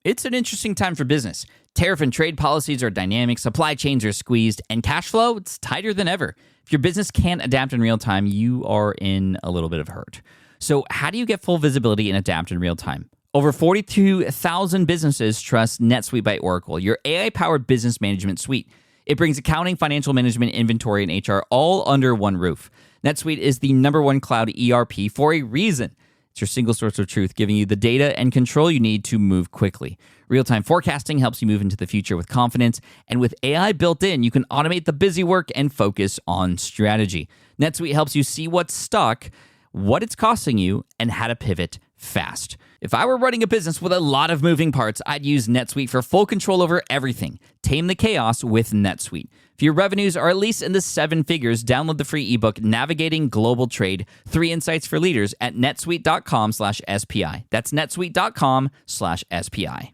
It's an interesting time for business. Tariff and trade policies are dynamic, supply chains are squeezed, and cash flow, it's tighter than ever. If your business can't adapt in real time, you are in a little bit of hurt. So how do you get full visibility and adapt in real time? Over 42,000 businesses trust NetSuite by Oracle, your AI-powered business management suite. It brings accounting, financial management, inventory, and HR all under one roof. NetSuite is the #1 cloud ERP for a reason. It's your single source of truth, giving you the data and control you need to move quickly. Real-time forecasting helps you move into the future with confidence, and with AI built in, you can automate the busy work and focus on strategy. NetSuite helps you see what's stuck, what it's costing you, and how to pivot fast. If I were running a business with a lot of moving parts, I'd use NetSuite for full control over everything. Tame the chaos with NetSuite. If your revenues are at least in the 7 figures, download the free ebook, Navigating Global Trade, 3 Insights for Leaders at netsuite.com/SPI. That's netsuite.com/SPI.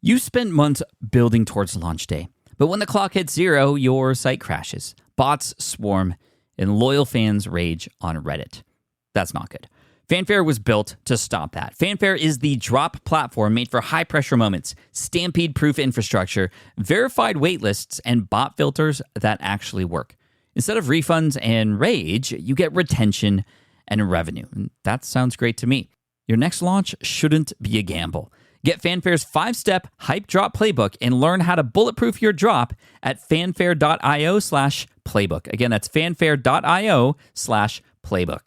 You spent months building towards launch day, but when the clock hits 0, your site crashes. Bots swarm, and loyal fans rage on Reddit. That's not good. Fanfare was built to stop that. Fanfare is the drop platform made for high-pressure moments, stampede-proof infrastructure, verified waitlists, and bot filters that actually work. Instead of refunds and rage, you get retention and revenue. And that sounds great to me. Your next launch shouldn't be a gamble. Get Fanfare's 5-step hype drop playbook and learn how to bulletproof your drop at fanfare.io/playbook. Again, that's fanfare.io/playbook.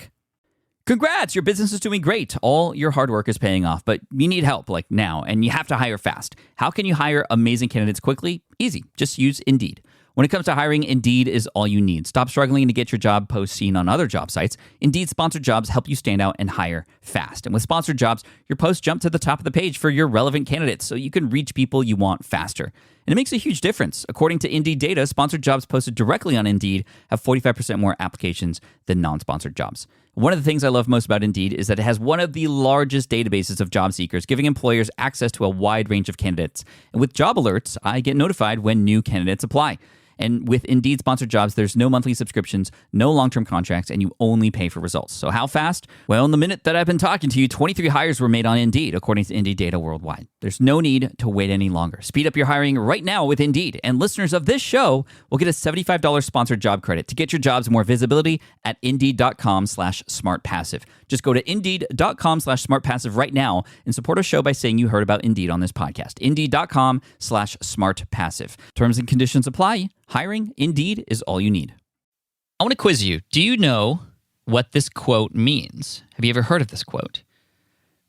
Congrats, your business is doing great. All your hard work is paying off, but you need help like now, and you have to hire fast. How can you hire amazing candidates quickly? Easy. Just use Indeed. When it comes to hiring, Indeed is all you need. Stop struggling to get your job post seen on other job sites. Indeed sponsored jobs help you stand out and hire fast. And with sponsored jobs, your posts jump to the top of the page for your relevant candidates so you can reach people you want faster. And it makes a huge difference. According to Indeed data, sponsored jobs posted directly on Indeed have 45% more applications than non-sponsored jobs. One of the things I love most about Indeed is that it has one of the largest databases of job seekers, giving employers access to a wide range of candidates. And with job alerts, I get notified when new candidates apply. And with Indeed sponsored jobs, there's no monthly subscriptions, no long-term contracts, and you only pay for results. So how fast? Well, in the minute that I've been talking to you, 23 hires were made on Indeed, according to Indeed data worldwide. There's no need to wait any longer. Speed up your hiring right now with Indeed. And listeners of this show will get a $75 sponsored job credit to get your jobs more visibility at Indeed.com/smartpassive. Just go to Indeed.com/smartpassive right now and support our show by saying you heard about Indeed on this podcast. Indeed.com/smartpassive. Terms and conditions apply. Hiring, Indeed, is all you need. I want to quiz you. Do you know what this quote means? Have you ever heard of this quote?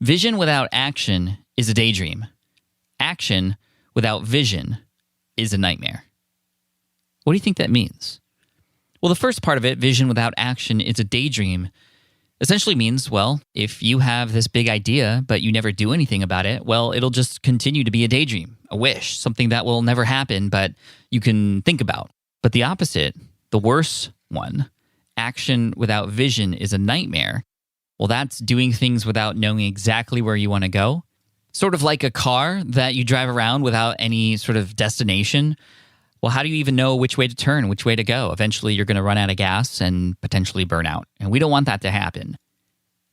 Vision without action is a daydream. Action without vision is a nightmare. What do you think that means? Well, the first part of it, vision without action is a daydream, essentially means, well, if you have this big idea, but you never do anything about it, well, it'll just continue to be a daydream, a wish, something that will never happen, but you can think about. But the opposite, the worse one, action without vision is a nightmare. Well, that's doing things without knowing exactly where you want to go. Sort of like a car that you drive around without any sort of destination. Well, how do you even know which way to turn, which way to go? Eventually, you're going to run out of gas and potentially burn out. And we don't want that to happen.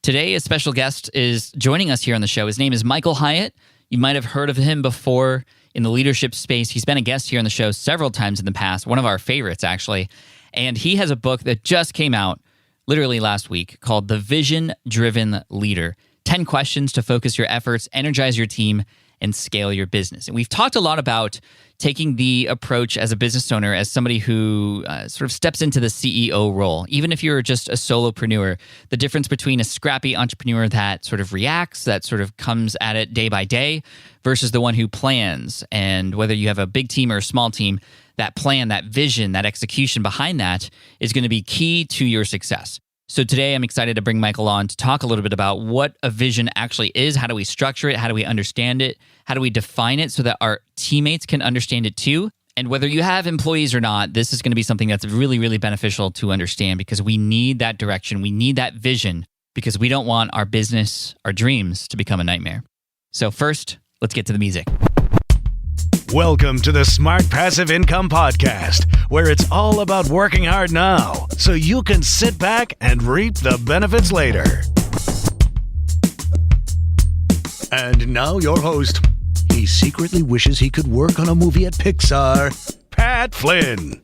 Today, a special guest is joining us here on the show. His name is Michael Hyatt. You might have heard of him before in the leadership space. He's been a guest here on the show several times in the past, one of our favorites, actually. And he has a book that just came out literally last week called The Vision-Driven Leader. 10 questions to focus your efforts, energize your team, and scale your business. And we've talked a lot about taking the approach as a business owner, as somebody who sort of steps into the CEO role. Even if you're just a solopreneur, the difference between a scrappy entrepreneur that sort of reacts, that sort of comes at it day by day, versus the one who plans. And whether you have a big team or a small team, that plan, that vision, that execution behind that is going to be key to your success. So today I'm excited to bring Michael on to talk a little bit about what a vision actually is. How do we structure it? How do we understand it? How do we define it so that our teammates can understand it too? And whether you have employees or not, this is going to be something that's really, really beneficial to understand because we need that direction. We need that vision because we don't want our business, our dreams to become a nightmare. So first, let's get to the music. Welcome to the Smart Passive Income Podcast, where it's all about working hard now so you can sit back and reap the benefits later. And now your host, he secretly wishes he could work on a movie at Pixar, Pat Flynn.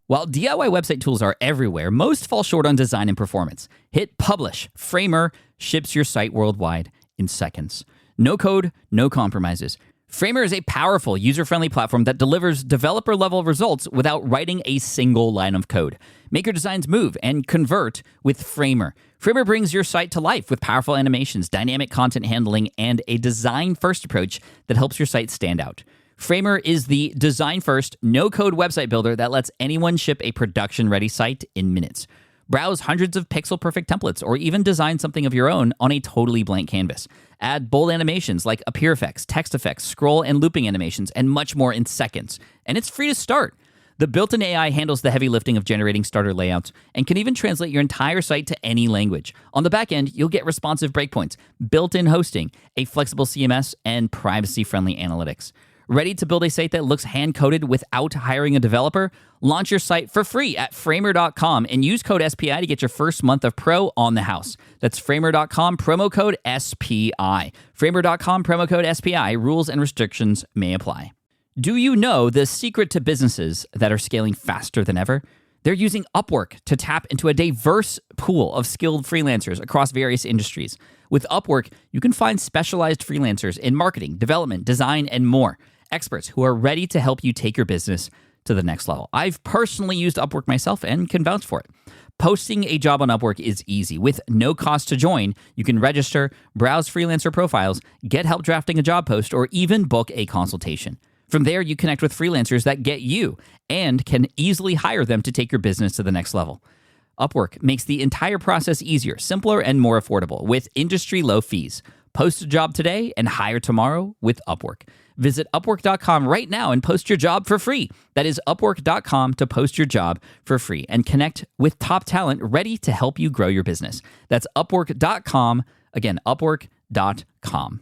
While DIY website tools are everywhere, most fall short on design and performance. Hit publish. Framer ships your site worldwide in seconds. No code, no compromises. Framer is a powerful, user-friendly platform that delivers developer-level results without writing a single line of code. Make your designs move and convert with Framer. Framer brings your site to life with powerful animations, dynamic content handling, and a design-first approach that helps your site stand out. Framer is the design-first, no-code website builder that lets anyone ship a production-ready site in minutes. Browse hundreds of pixel-perfect templates or even design something of your own on a totally blank canvas. Add bold animations like appear effects, text effects, scroll and looping animations, and much more in seconds. And it's free to start. The built-in AI handles the heavy lifting of generating starter layouts and can even translate your entire site to any language. On the back end, you'll get responsive breakpoints, built-in hosting, a flexible CMS, and privacy-friendly analytics. Ready to build a site that looks hand-coded without hiring a developer? Launch your site for free at framer.com and use code SPI to get your first month of pro on the house. That's framer.com, promo code SPI. Framer.com, promo code SPI. Rules and restrictions may apply. Do you know the secret to businesses that are scaling faster than ever? They're using Upwork to tap into a diverse pool of skilled freelancers across various industries. With Upwork, you can find specialized freelancers in marketing, development, design, and more. Experts who are ready to help you take your business to the next level. I've personally used Upwork myself and can vouch for it. Posting a job on Upwork is easy. With no cost to join, you can register, browse freelancer profiles, get help drafting a job post, or even book a consultation. From there, you connect with freelancers that get you and can easily hire them to take your business to the next level. Upwork makes the entire process easier, simpler, and more affordable with industry-low fees. Post a job today and hire tomorrow with Upwork. Visit Upwork.com right now and post your job for free. That is Upwork.com to post your job for free and connect with top talent ready to help you grow your business. That's Upwork.com. Again, Upwork.com.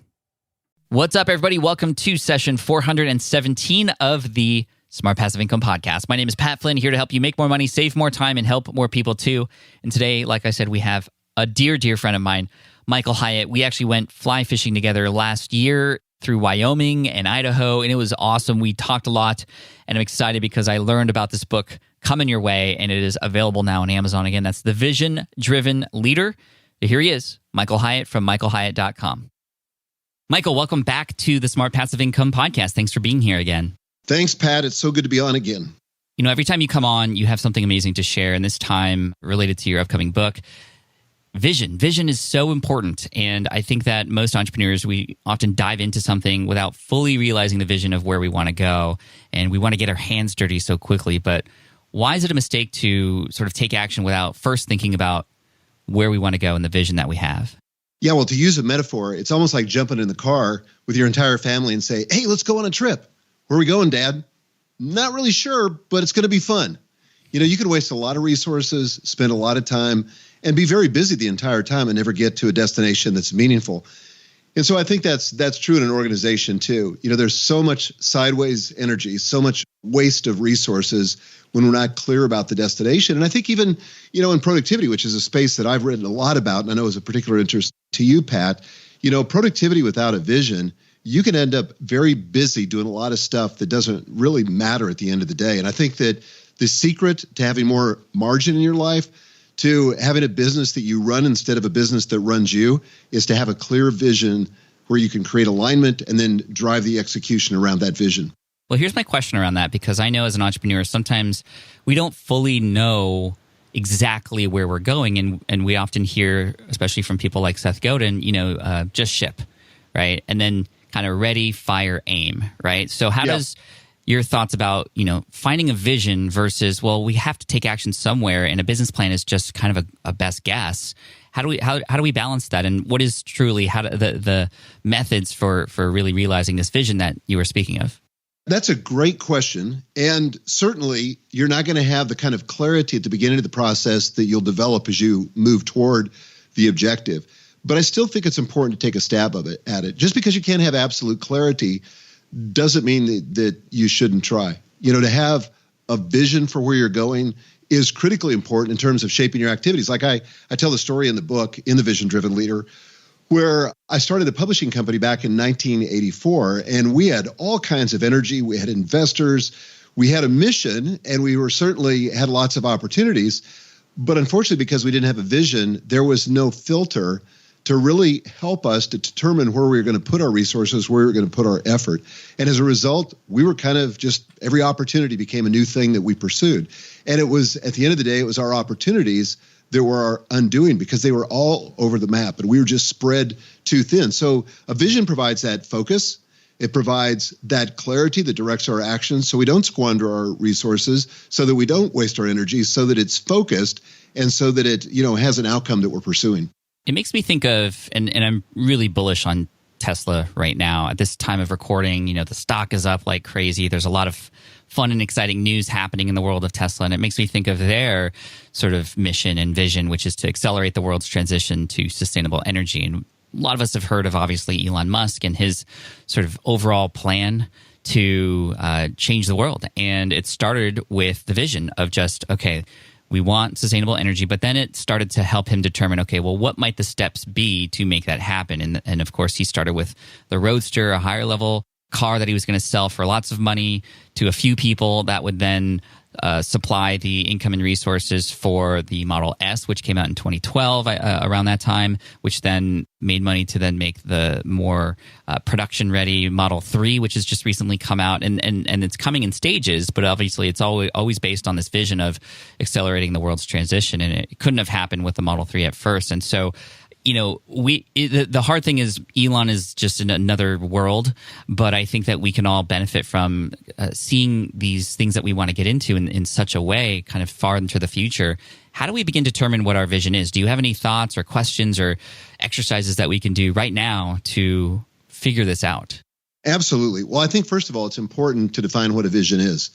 What's up, everybody? Welcome to session 417 of the Smart Passive Income Podcast. My name is Pat Flynn, here to help you make more money, save more time, and help more people too. And today, like I said, we have a dear, dear friend of mine, Michael Hyatt. We actually went fly fishing together last year through Wyoming and Idaho, and it was awesome. We talked a lot, and I'm excited because I learned about this book coming your way, and it is available now on Amazon. Again, that's The Vision-Driven Leader. Here he is, Michael Hyatt from michaelhyatt.com. Michael, welcome back to the Smart Passive Income Podcast. Thanks for being here again. Thanks, Pat. It's so good to be on again. You know, every time you come on, you have something amazing to share, and this time related to your upcoming book. Vision is so important, and I think that most entrepreneurs, we often dive into something without fully realizing the vision of where we want to go, and we want to get our hands dirty so quickly. But why is it a mistake to sort of take action without first thinking about where we want to go and the vision that we have? Yeah, well, to use a metaphor, it's almost like jumping in the car with your entire family and say, hey, let's go on a trip. Where are we going, Dad? Not really sure, but it's going to be fun. You know, you could waste a lot of resources, spend a lot of time, and be very busy the entire time and never get to a destination that's meaningful. And so I think that's true in an organization too. You know, there's so much sideways energy, so much waste of resources when we're not clear about the destination. And I think even, you know, in productivity, which is a space that I've written a lot about, and I know is a particular interest to you, Pat, you know, productivity without a vision, you can end up very busy doing a lot of stuff that doesn't really matter at the end of the day. And I think that the secret to having more margin in your life, to having a business that you run instead of a business that runs you, is to have a clear vision where you can create alignment and then drive the execution around that vision. Well, here's my question around that, because I know as an entrepreneur, sometimes we don't fully know exactly where we're going. And we often hear, especially from people like Seth Godin, you know, just ship, right? And then kind of ready, fire, aim, right? So how does your thoughts about, you know, finding a vision versus, well, we have to take action somewhere and a business plan is just kind of a best guess. How do we balance that? And what is truly the methods for really realizing this vision that you were speaking of? That's a great question. And certainly you're not going to have the kind of clarity at the beginning of the process that you'll develop as you move toward the objective. But I still think it's important to take a stab at it. Just because you can't have absolute clarity doesn't mean that you shouldn't try. You know, to have a vision for where you're going is critically important in terms of shaping your activities. Like I tell the story in the book, in The Vision-Driven Leader, where I started a publishing company back in 1984, and we had all kinds of energy. We had investors, we had a mission, and we were certainly had lots of opportunities. But unfortunately, because we didn't have a vision, there was no filter to really help us to determine where we were going to put our resources, where we were going to put our effort. And as a result, we were kind of just every opportunity became a new thing that we pursued. And it was, at the end of the day, it was our opportunities that were our undoing because they were all over the map and we were just spread too thin. So a vision provides that focus. It provides that clarity that directs our actions so we don't squander our resources, so that we don't waste our energy, so that it's focused and so that it, has an outcome that we're pursuing. It makes me think of, and I'm really bullish on Tesla right now. At this time of recording, the stock is up like crazy. There's a lot of fun and exciting news happening in the world of Tesla, and it makes me think of their sort of mission and vision, which is to accelerate the world's transition to sustainable energy. And a lot of us have heard of, obviously, Elon Musk and his sort of overall plan to change the world. And it started with the vision of just, okay, we want sustainable energy, but then it started to help him determine, okay, well, what might the steps be to make that happen? And of course, he started with the Roadster, a higher level car that he was going to sell for lots of money to a few people that would then supply the income and resources for the Model S, which came out in 2012 around that time, which then made money to then make the more production-ready Model 3, which has just recently come out. And it's coming in stages, but obviously it's always based on this vision of accelerating the world's transition. And it couldn't have happened with the Model 3 at first. And so the hard thing is Elon is just in another world, but I think that we can all benefit from seeing these things that we want to get into in such a way, kind of far into the future. How do we begin to determine what our vision is? Do you have any thoughts or questions or exercises that we can do right now to figure this out? Absolutely. Well, I think, first of all, it's important to define what a vision is.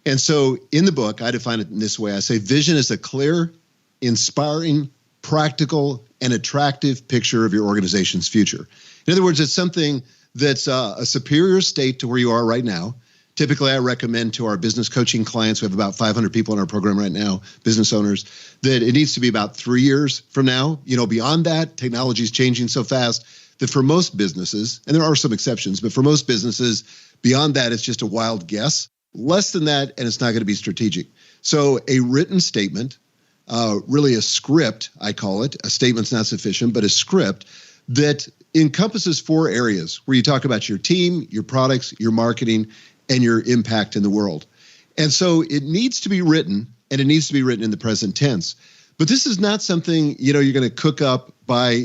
And so in the book, I define it in this way. I say vision is a clear, inspiring, practical, and attractive picture of your organization's future. In other words, it's something that's a superior state to where you are right now. Typically, I recommend to our business coaching clients, we have about 500 people in our program right now, business owners, that it needs to be about 3 years from now. Beyond that, technology is changing so fast that for most businesses, and there are some exceptions, but for most businesses, beyond that, it's just a wild guess. Less than that, and it's not going to be strategic. So a written statement, really a script, I call it. A statement's not sufficient, but a script that encompasses 4 areas where you talk about your team, your products, your marketing, and your impact in the world. And so it needs to be written, and it needs to be written in the present tense. But this is not something, you're going to cook up by,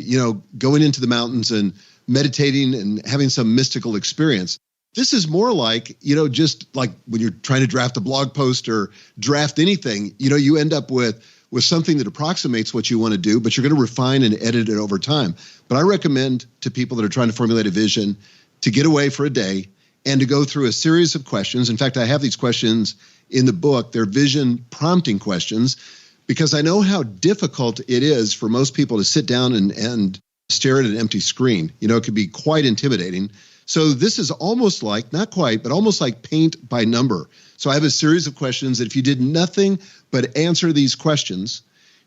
going into the mountains and meditating and having some mystical experience. This is more like, just like when you're trying to draft a blog post or draft anything, you end up with something that approximates what you want to do, but you're going to refine and edit it over time. But I recommend to people that are trying to formulate a vision to get away for a day and to go through a series of questions. In fact, I have these questions in the book. They're vision prompting questions because I know how difficult it is for most people to sit down and stare at an empty screen. It can be quite intimidating. So this is almost like, not quite, but almost like paint by number. So I have a series of questions that if you did nothing but answer these questions,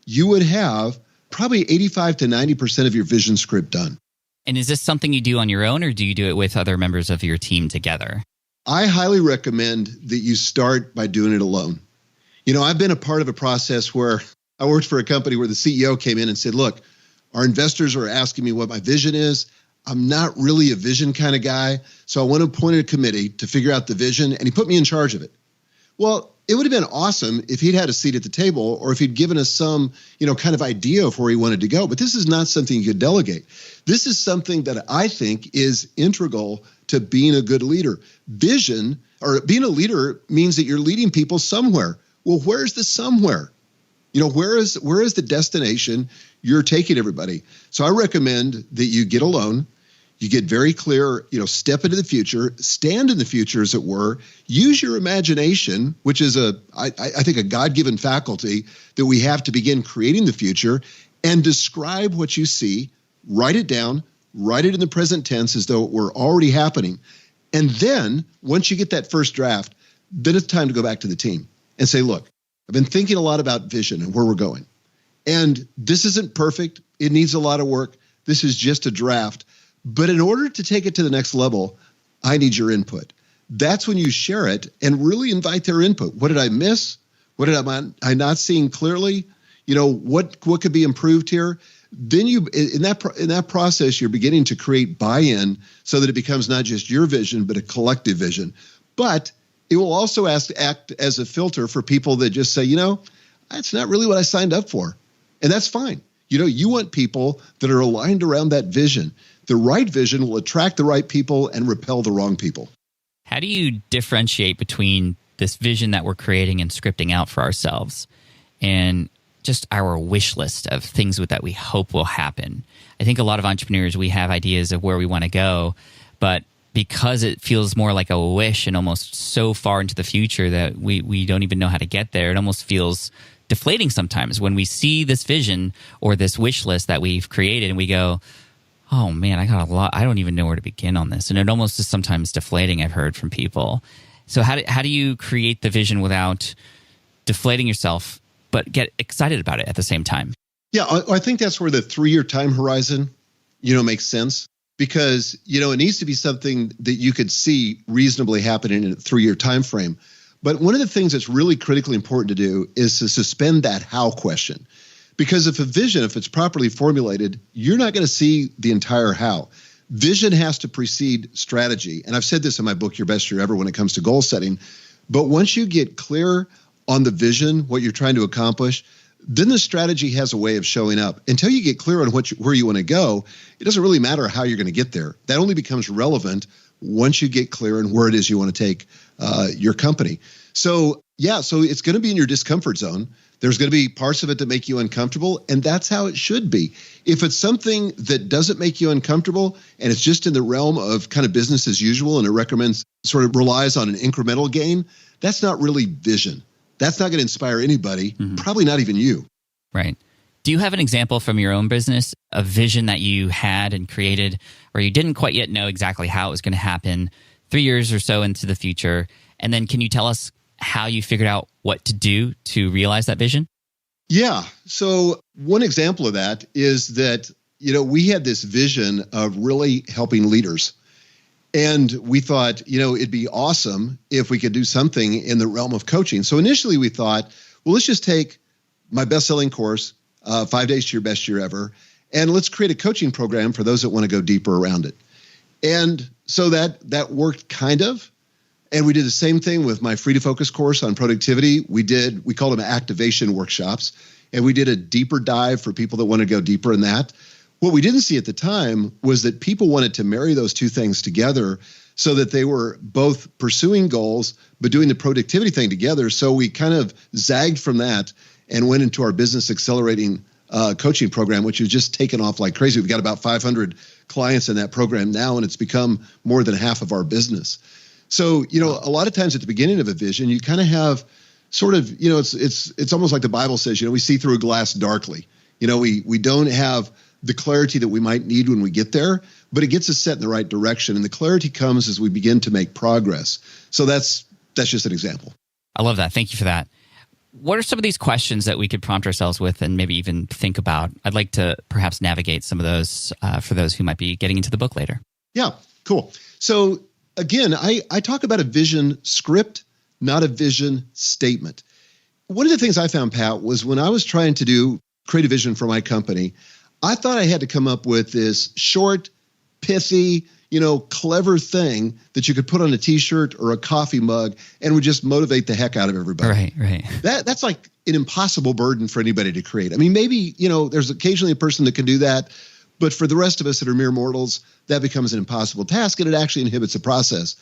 you would have probably 85 to 90% of your vision script done. And is this something you do on your own, or do you do it with other members of your team together? I highly recommend that you start by doing it alone. I've been a part of a process where I worked for a company where the CEO came in and said, look, our investors are asking me what my vision is. I'm not really a vision kind of guy, so I want to appoint a committee to figure out the vision, and he put me in charge of it. Well, it would have been awesome if he'd had a seat at the table or if he'd given us some, kind of idea of where he wanted to go. But this is not something you could delegate. This is something that I think is integral to being a good leader. Vision, or being a leader, means that you're leading people somewhere. Well, where's the somewhere? Where is the destination you're taking everybody? So I recommend that you get alone. You get very clear, step into the future, stand in the future, as it were, use your imagination, which is I think a God-given faculty that we have to begin creating the future, and describe what you see, write it down, write it in the present tense as though it were already happening. And then once you get that first draft, then it's time to go back to the team and say, look, I've been thinking a lot about vision and where we're going. And this isn't perfect. It needs a lot of work. This is just a draft. But in order to take it to the next level, I need your input. That's when you share it and really invite their input. What did I miss? What did I not seeing clearly? What could be improved here? Then you in that process, you're beginning to create buy-in so that it becomes not just your vision, but a collective vision. But it will also act as a filter for people that just say, that's not really what I signed up for. And that's fine. You want people that are aligned around that vision. The right vision will attract the right people and repel the wrong people. How do you differentiate between this vision that we're creating and scripting out for ourselves and just our wish list of things that we hope will happen? I think a lot of entrepreneurs, we have ideas of where we want to go, but because it feels more like a wish and almost so far into the future that we don't even know how to get there, it almost feels deflating sometimes when we see this vision or this wish list that we've created and we go, oh man, I got a lot. I don't even know where to begin on this. And it almost is sometimes deflating, I've heard from people. So how do you create the vision without deflating yourself, but get excited about it at the same time? Yeah, I think that's where the 3-year time horizon, makes sense. Because, it needs to be something that you could see reasonably happening in a 3-year time frame. But one of the things that's really critically important to do is to suspend that how question. Because if it's properly formulated, you're not going to see the entire how. Vision has to precede strategy. And I've said this in my book, Your Best Year Ever, when it comes to goal setting. But once you get clear on the vision, what you're trying to accomplish, then the strategy has a way of showing up. Until you get clear on where you want to go, it doesn't really matter how you're going to get there. That only becomes relevant once you get clear on where it is you want to take your company. So it's going to be in your discomfort zone. There's going to be parts of it that make you uncomfortable, and that's how it should be. If it's something that doesn't make you uncomfortable and it's just in the realm of kind of business as usual and it relies on an incremental gain, that's not really vision. That's not going to inspire anybody, probably not even you. Right. Do you have an example from your own business, a vision that you had and created where you didn't quite yet know exactly how it was going to happen 3 years or so into the future? And then can you tell us how you figured out what to do to realize that vision? Yeah. So one example of that is that, we had this vision of really helping leaders. And we thought, it'd be awesome if we could do something in the realm of coaching. So initially we thought, well, let's just take my best-selling course, 5 Days to Your Best Year Ever, and let's create a coaching program for those that want to go deeper around it. And so that worked kind of. And we did the same thing with my Free to Focus course on productivity. We called them activation workshops, and we did a deeper dive for people that want to go deeper in that. What we didn't see at the time was that people wanted to marry those two things together so that they were both pursuing goals, but doing the productivity thing together. So we kind of zagged from that and went into our business accelerating coaching program, which has just taken off like crazy. We've got about 500 clients in that program now, and it's become more than half of our business. So, a lot of times at the beginning of a vision, you kind of have sort of, it's almost like the Bible says, we see through a glass darkly. We don't have the clarity that we might need when we get there, but it gets us set in the right direction. And the clarity comes as we begin to make progress. So that's just an example. I love that. Thank you for that. What are some of these questions that we could prompt ourselves with and maybe even think about? I'd like to perhaps navigate some of those for those who might be getting into the book later. Yeah, cool. So again, I talk about a vision script, not a vision statement. One of the things I found, Pat, was when I was trying to create a vision for my company, I thought I had to come up with this short, pithy, clever thing that you could put on a T-shirt or a coffee mug and would just motivate the heck out of everybody. Right. That's like an impossible burden for anybody to create. I mean, maybe, there's occasionally a person that can do that, but for the rest of us that are mere mortals, that becomes an impossible task and it actually inhibits the process.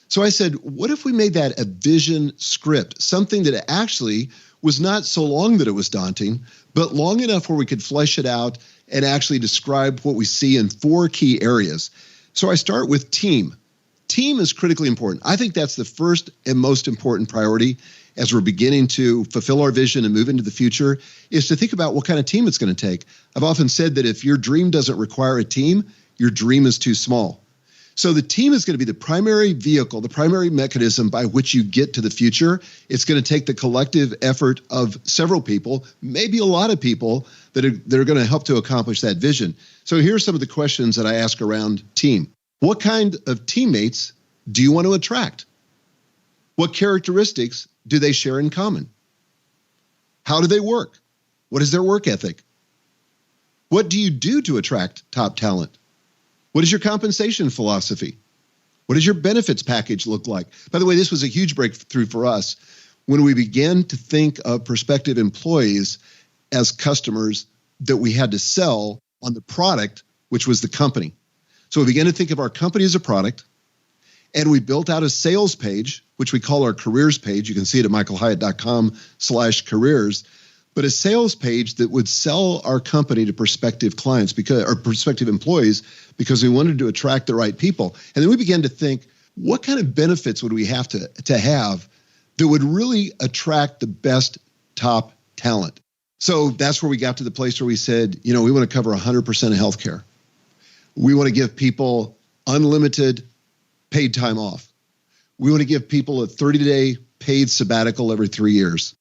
So I said, what if we made that a vision script, something that actually was not so long that it was daunting, but long enough where we could flesh it out and actually describe what we see in 4 key areas. So I start with team. Team is critically important. I think that's the first and most important priority as we're beginning to fulfill our vision and move into the future, is to think about what kind of team it's going to take. I've often said that if your dream doesn't require a team, your dream is too small. So the team is going to be the primary vehicle, the primary mechanism by which you get to the future. It's going to take the collective effort of several people, maybe a lot of people that are going to help to accomplish that vision. So here are some of the questions that I ask around team. What kind of teammates do you want to attract? What characteristics do they share in common? How do they work? What is their work ethic? What do you do to attract top talent? What is your compensation philosophy? What does your benefits package look like? By the way, this was a huge breakthrough for us when we began to think of prospective employees as customers that we had to sell on the product, which was the company. So we began to think of our company as a product, and we built out a sales page, which we call our careers page. You can see it at michaelhyatt.com/careers. But a sales page that would sell our company to prospective clients or prospective employees, because we wanted to attract the right people. And then we began to think, what kind of benefits would we have to have that would really attract the best top talent? So that's where we got to the place where we said, we want to cover 100% of healthcare. We want to give people unlimited paid time off. We want to give people a 30-day paid sabbatical every 3 years.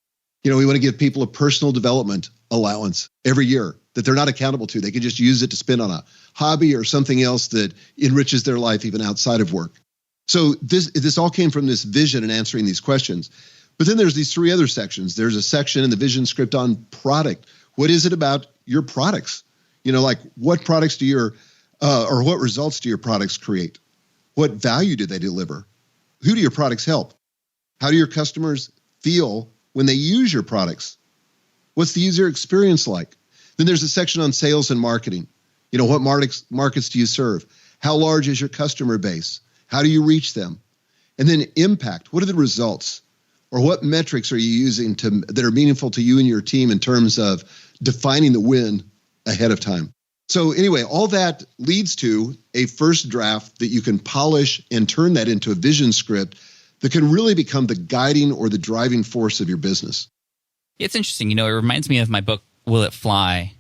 We want to give people a personal development allowance every year that they're not accountable to. They can just use it to spend on a hobby or something else that enriches their life even outside of work. So this all came from this vision and answering these questions. But then there's these three other sections. There's a section in the vision script on product. What is it about your products? Like what products do or what results do your products create? What value do they deliver? Who do your products help? How do your customers feel when they use your products? What's the user experience like? Then there's a section on sales and marketing. What markets do you serve? How large is your customer base? How do you reach them? And then impact. What are the results? Or what metrics are you using that are meaningful to you and your team in terms of defining the win ahead of time? So anyway, all that leads to a first draft that you can polish and turn that into a vision script that can really become the guiding or the driving force of your business. It's interesting. It reminds me of my book, Will It Fly,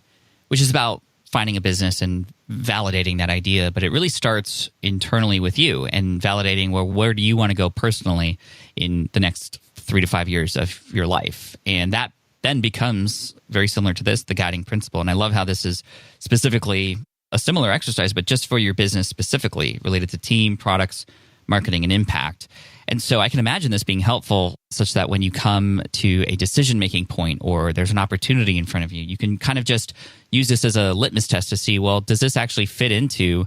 which is about finding a business and validating that idea. But it really starts internally with you and validating, where do you want to go personally in the next 3 to 5 years of your life? And that then becomes very similar to this, the guiding principle. And I love how this is specifically a similar exercise, but just for your business specifically, related to team, products, marketing, and impact. And so I can imagine this being helpful such that when you come to a decision-making point or there's an opportunity in front of you, you can kind of just use this as a litmus test to see, well, does this actually fit into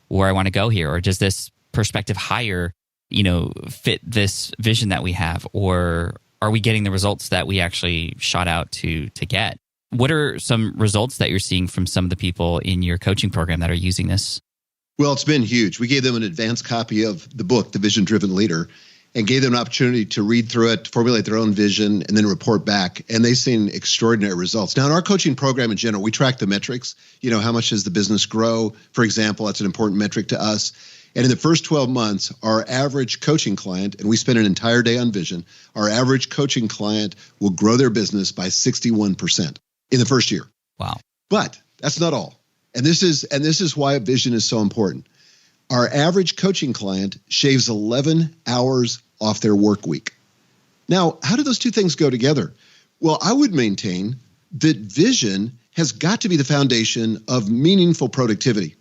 where I want to go here? Or does this prospective hire, fit this vision that we have? Or are we getting the results that we actually shot out to get? What are some results that you're seeing from some of the people in your coaching program that are using this? Well, it's been huge. We gave them an advanced copy of the book, The Vision Driven Leader, and gave them an opportunity to read through it, formulate their own vision, and then report back. And they've seen extraordinary results. Now, in our coaching program in general, we track the metrics. How much does the business grow? For example, that's an important metric to us. And in the first 12 months, our average coaching client, and we spend an entire day on vision, our average coaching client will grow their business by 61% in the first year. Wow. But that's not all. And this is why vision is so important. Our average coaching client shaves 11 hours off their work week. Now, how do those two things go together? Well, I would maintain that vision has got to be the foundation of meaningful productivity.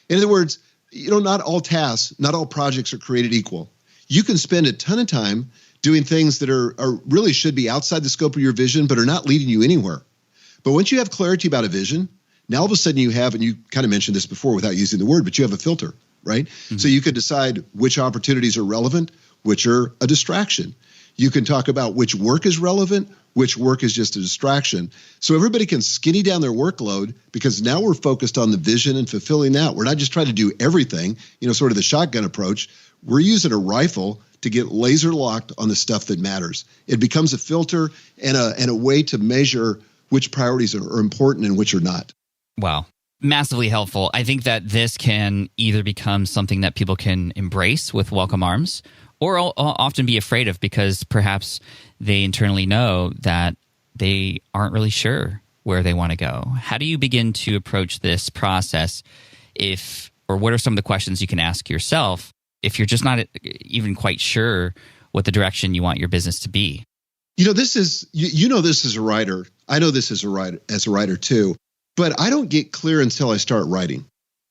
In other words, not all tasks, not all projects are created equal. You can spend a ton of time doing things that are really should be outside the scope of your vision, but are not leading you anywhere. But once you have clarity about a vision, now all of a sudden you have, and you kind of mentioned this before without using the word, but you have a filter, right? Mm-hmm. So you could decide which opportunities are relevant, which are a distraction. You can talk about which work is relevant, which work is just a distraction. So everybody can skinny down their workload because now we're focused on the vision and fulfilling that. We're not just trying to do everything, sort of the shotgun approach. We're using a rifle to get laser locked on the stuff that matters. It becomes a filter and a way to measure which priorities are important and which are not. Wow. Massively helpful. I think that this can either become something that people can embrace with welcome arms or often be afraid of because perhaps they internally know that they aren't really sure where they want to go. How do you begin to approach this process if Or what are some of the questions you can ask yourself if you're just not even quite sure what the direction you want your business to be? This is, this as a writer. I know this as a writer too, but I don't get clear until I start writing.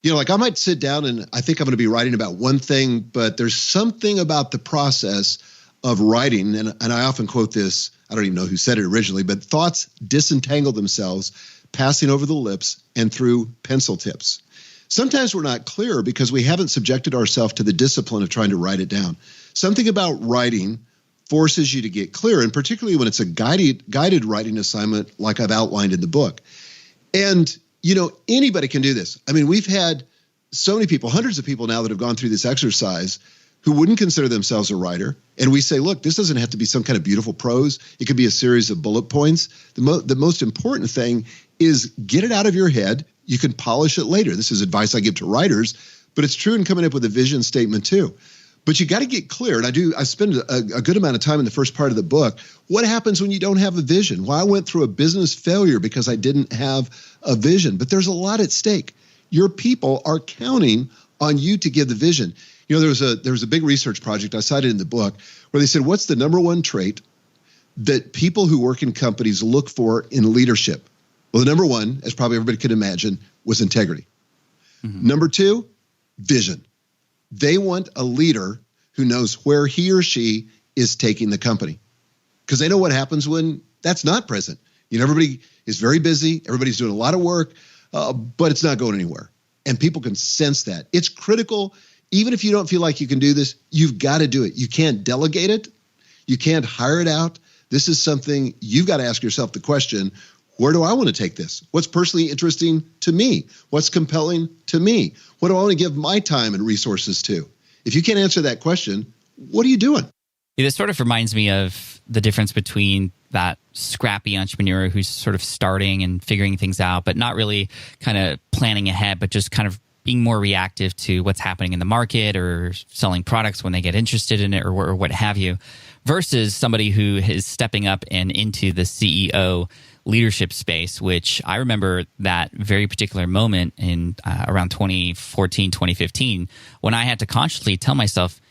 Like I might sit down and I think I'm going to be writing about one thing, but there's something about the process of writing. And I often quote this, I don't even know who said it originally, but thoughts disentangle themselves, passing over the lips and through pencil tips. Sometimes we're not clear because we haven't subjected ourselves to the discipline of trying to write it down. Something about writing forces you to get clear, and particularly when it's a guided writing assignment like I've outlined in the book. And, anybody can do this. I mean, we've had so many people, hundreds of people now that have gone through this exercise who wouldn't consider themselves a writer. And we say, look, this doesn't have to be some kind of beautiful prose. It could be a series of bullet points. The most important thing is get it out of your head. You can polish it later. This is advice I give to writers, but it's true in coming up with a vision statement too. But you got to get clear. And I spend a good amount of time in the first part of the book. What happens when you don't have a vision? Well, I went through a business failure because I didn't have a vision, but there's a lot at stake. Your people are counting on you to give the vision. There was a big research project I cited in the book where they said, what's the number one trait that people who work in companies look for in leadership? Well, the number one, as probably everybody could imagine, was integrity. Mm-hmm. Number two, vision. They want a leader who knows where he or she is taking the company, because they know what happens when that's not present. Everybody is very busy. Everybody's doing a lot of work, but it's not going anywhere. And people can sense that. It's critical. Even if you don't feel like you can do this, you've got to do it. You can't delegate it. You can't hire it out. This is something you've got to ask yourself the question, where do I want to take this? What's personally interesting to me? What's compelling to me? What do I want to give my time and resources to? If you can't answer that question, what are you doing? This sort of reminds me of the difference between that scrappy entrepreneur who's sort of starting and figuring things out, but not really kind of planning ahead, but just kind of being more reactive to what's happening in the market or selling products when they get interested in it or what have you, versus somebody who is stepping up and into the CEO leadership space, which I remember that very particular moment in around 2014, 2015, when I had to consciously tell myself,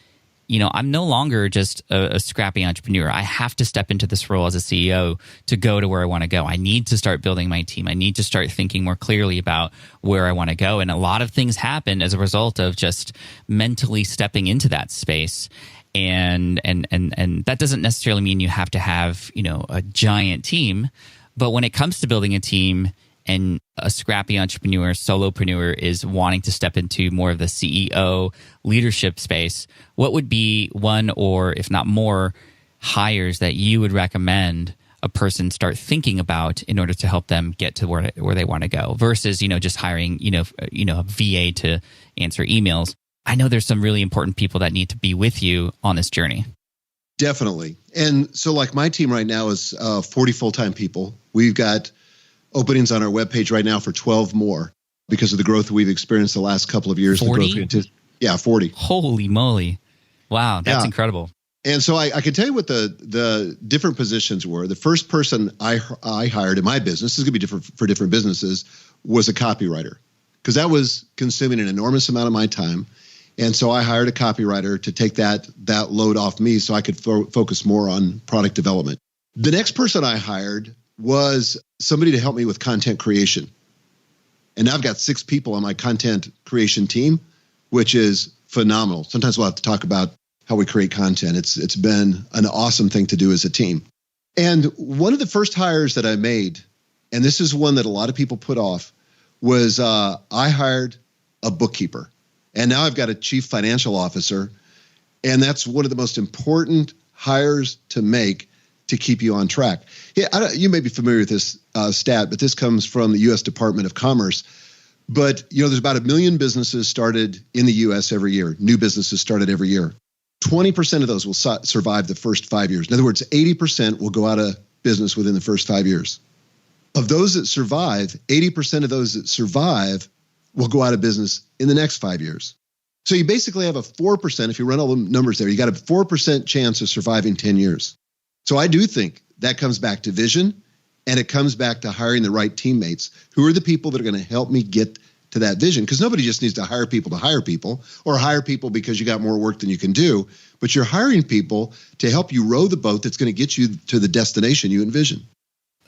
I'm no longer just a scrappy entrepreneur. I have to step into this role as a CEO to go to where I want to go. I need to start building my team. I need to start thinking more clearly about where I want to go. And a lot of things happen as a result of just mentally stepping into that space. And that doesn't necessarily mean you have to have, a giant team. But when it comes to building a team and a scrappy entrepreneur, solopreneur is wanting to step into more of the CEO leadership space, what would be one or if not more hires that you would recommend a person start thinking about in order to help them get to where they want to go versus, just hiring, a VA to answer emails? I know there's some really important people that need to be with you on this journey. Definitely. And so like my team right now is 40 full-time people. We've got openings on our webpage right now for 12 more because of the growth we've experienced the last couple of years. 40? 40. Holy moly. Wow, that's incredible. And so I can tell you what the different positions were. The first person I hired in my business, this is going to be different for different businesses, was a copywriter, because that was consuming an enormous amount of my time. And so I hired a copywriter to take that load off me so I could focus more on product development. The next person I hired was somebody to help me with content creation. And now I've got 6 people on my content creation team, which is phenomenal. Sometimes we'll have to talk about how we create content. It's been an awesome thing to do as a team. And one of the first hires that I made, and this is one that a lot of people put off, was I hired a bookkeeper. And now I've got a chief financial officer. And that's one of the most important hires to make to keep you on track. Yeah, you may be familiar with this stat, but this comes from the U.S. Department of Commerce. But, there's about 1 million businesses started in the U.S. every year, new businesses started every year. 20% of those will survive the first 5 years. In other words, 80% will go out of business within the first 5 years. Of those that survive, 80% of those that survive will go out of business in the next 5 years. So you basically have a 4%, if you run all the numbers there, you got a 4% chance of surviving 10 years. So I do think that comes back to vision, and it comes back to hiring the right teammates. Who are the people that are going to help me get to that vision, because nobody just needs to hire people or hire people because you got more work than you can do, but you're hiring people to help you row the boat that's going to get you to the destination you envision.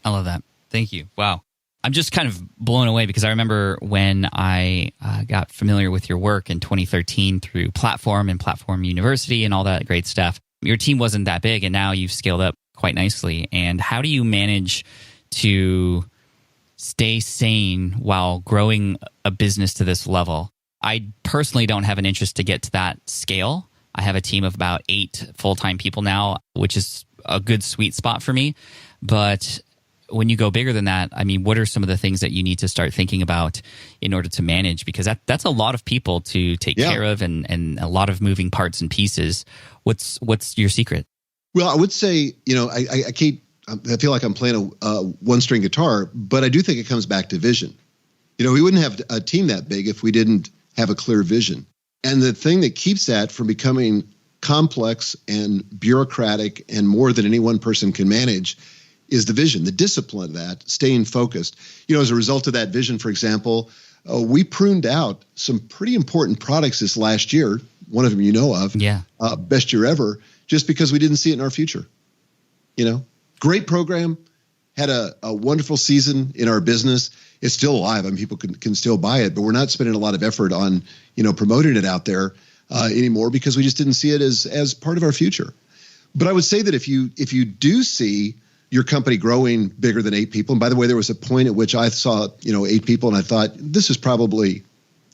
I love that. Thank you. Wow. I'm just kind of blown away because I remember when I got familiar with your work in 2013 through Platform and Platform University and all that great stuff. Your team wasn't that big, and now you've scaled up quite nicely. And how do you manage to stay sane while growing a business to this level? I personally don't have an interest to get to that scale. I have a team of about 8 full-time people now, which is a good sweet spot for me. But when you go bigger than that, I mean, what are some of the things that you need to start thinking about in order to manage? Because that's a lot of people to take care of and a lot of moving parts and pieces. What's your secret? Well, I would say, I feel like I'm playing a one-string guitar, but I do think it comes back to vision. We wouldn't have a team that big if we didn't have a clear vision. And the thing that keeps that from becoming complex and bureaucratic and more than any one person can manage is the vision, the discipline of that, staying focused. As a result of that vision, for example, we pruned out some pretty important products this last year. One of them you know of, best year ever, just because we didn't see it in our future. Great program, had a wonderful season in our business. It's still alive. I mean, people can still buy it, but we're not spending a lot of effort on, promoting it out there anymore because we just didn't see it as part of our future. But I would say that if you do see your company growing bigger than 8 people, and by the way, there was a point at which I saw, 8 people, and I thought, this is probably,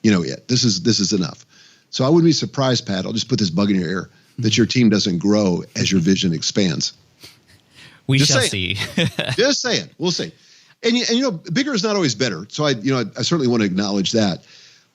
it. This is enough. So I wouldn't be surprised, Pat, I'll just put this bug in your ear, that your team doesn't grow as your vision expands. We shall see. Just saying. We'll see. And bigger is not always better. So I certainly want to acknowledge that.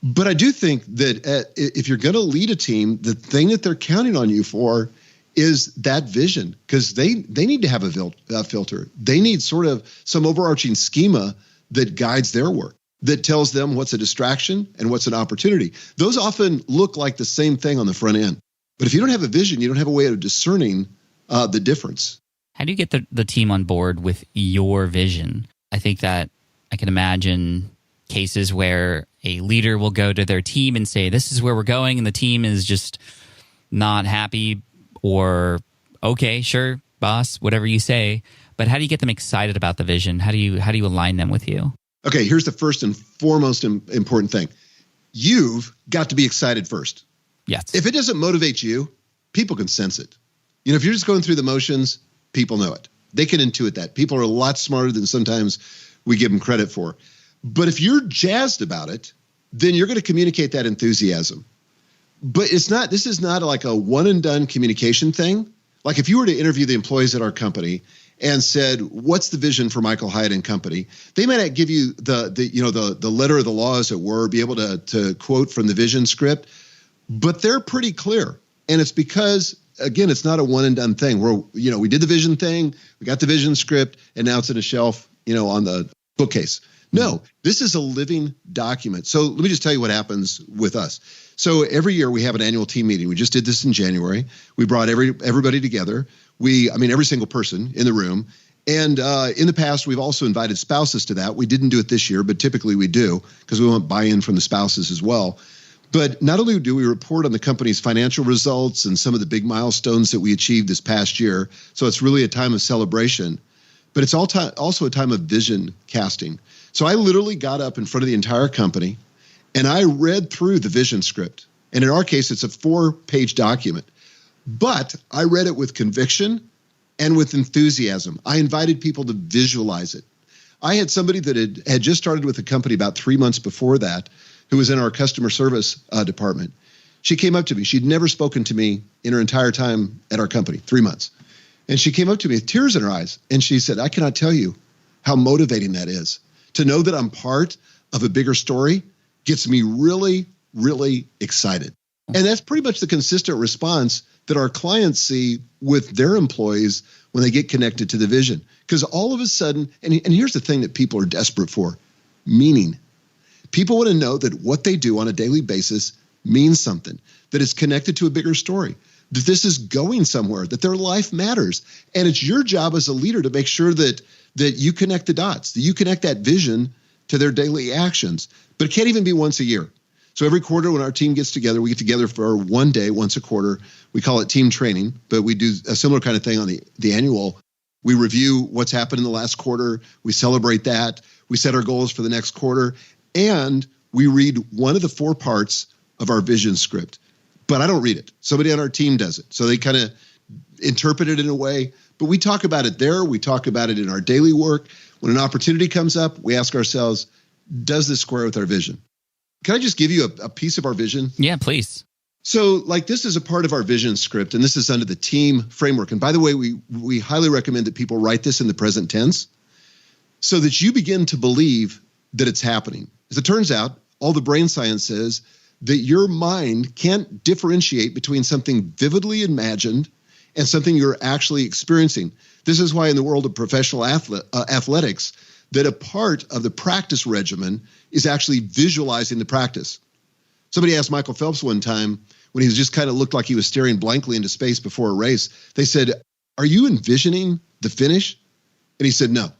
But I do think that if you're going to lead a team, the thing that they're counting on you for is that vision, because they need to have a filter. They need sort of some overarching schema that guides their work, that tells them what's a distraction and what's an opportunity. Those often look like the same thing on the front end. But if you don't have a vision, you don't have a way of discerning the difference. How do you get the team on board with your vision? I think that I can imagine cases where a leader will go to their team and say, this is where we're going, and the team is just not happy, or, okay, sure, boss, whatever you say. But how do you get them excited about the vision? How do you align them with you? Okay, here's the first and foremost important thing. You've got to be excited first. Yes. If it doesn't motivate you, people can sense it. If you're just going through the motions, people know it. They can intuit that. People are a lot smarter than sometimes we give them credit for. But if you're jazzed about it, then you're going to communicate that enthusiasm. But this is not like a one and done communication thing. Like if you were to interview the employees at our company and said, what's the vision for Michael Hyatt and Company? They might not give you the letter of the law, as it were, be able to quote from the vision script, but they're pretty clear. And it's because, again, it's not a one and done thing where, we did the vision thing, we got the vision script, and now it's in a shelf, on the bookcase. No, this is a living document. So let me just tell you what happens with us. So every year we have an annual team meeting. We just did this in January. We brought everybody together. Every single person in the room. And in the past, we've also invited spouses to that. We didn't do it this year, but typically we do because we want buy-in from the spouses as well. But not only do we report on the company's financial results and some of the big milestones that we achieved this past year, so it's really a time of celebration, but it's also a time of vision casting. So I literally got up in front of the entire company and I read through the vision script. And in our case, it's a 4-page document. But I read it with conviction and with enthusiasm. I invited people to visualize it. I had somebody that had just started with the company about 3 months before that, who was in our customer service department. She came up to me. She'd never spoken to me in her entire time at our company, 3 months. And she came up to me with tears in her eyes. And she said, I cannot tell you how motivating that is. To know that I'm part of a bigger story gets me really, really excited. And that's pretty much the consistent response that our clients see with their employees when they get connected to the vision. Because all of a sudden, and here's the thing that people are desperate for, meaning. People want to know that what they do on a daily basis means something, that it's connected to a bigger story, that this is going somewhere, that their life matters. And it's your job as a leader to make sure that you connect the dots, that you connect that vision to their daily actions. But it can't even be once a year. So every quarter when our team gets together, we get together for one day, once a quarter. We call it team training, but we do a similar kind of thing on the annual. We review what's happened in the last quarter. We celebrate that. We set our goals for the next quarter. And we read one of the 4 parts of our vision script. But I don't read it. Somebody on our team does it. So they kind of interpret it in a way. But we talk about it there. We talk about it in our daily work. When an opportunity comes up, we ask ourselves, does this square with our vision? Can I just give you a piece of our vision? Yeah, please. So this is a part of our vision script, and this is under the team framework. And by the way, we highly recommend that people write this in the present tense so that you begin to believe that it's happening. As it turns out, all the brain science says that your mind can't differentiate between something vividly imagined and something you're actually experiencing. This is why in the world of professional athletics, that a part of the practice regimen is actually visualizing the practice. Somebody asked Michael Phelps one time when he just kind of looked like he was staring blankly into space before a race. They said, "Are you envisioning the finish?" And he said, "No."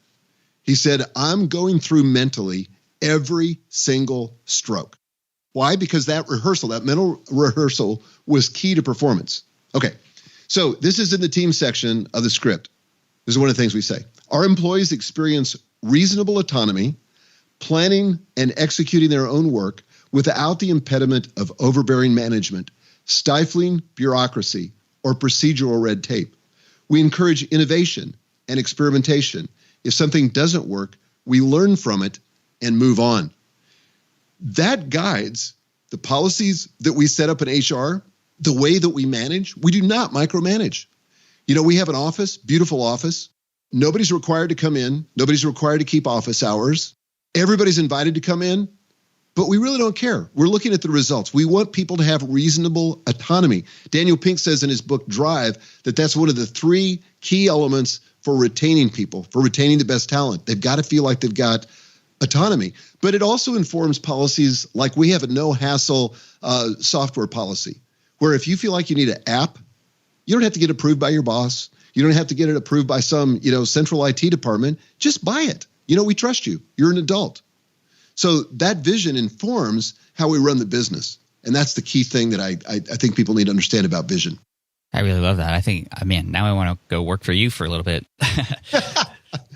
He said, "I'm going through mentally every single stroke." Why? Because that rehearsal, that mental rehearsal was key to performance. Okay, so this is in the team section of the script. This is one of the things we say. Our employees experience reasonable autonomy, planning and executing their own work without the impediment of overbearing management, stifling bureaucracy, or procedural red tape. We encourage innovation and experimentation. If something doesn't work, we learn from it and move on. That guides the policies that we set up in HR, the way that we manage. We do not micromanage. We have an office, beautiful office. Nobody's required to come in. Nobody's required to keep office hours. Everybody's invited to come in, but we really don't care. We're looking at the results. We want people to have reasonable autonomy. Daniel Pink says in his book, Drive, that that's one of the 3 key elements for retaining people, for retaining the best talent. They've got to feel like they've got autonomy. But it also informs policies like we have a no-hassle software policy, where if you feel like you need an app, you don't have to get approved by your boss. You don't have to get it approved by some, central IT department. Just buy it. We trust you. You're an adult. So that vision informs how we run the business. And that's the key thing that I think people need to understand about vision. I really love that. I think, man, now I want to go work for you for a little bit.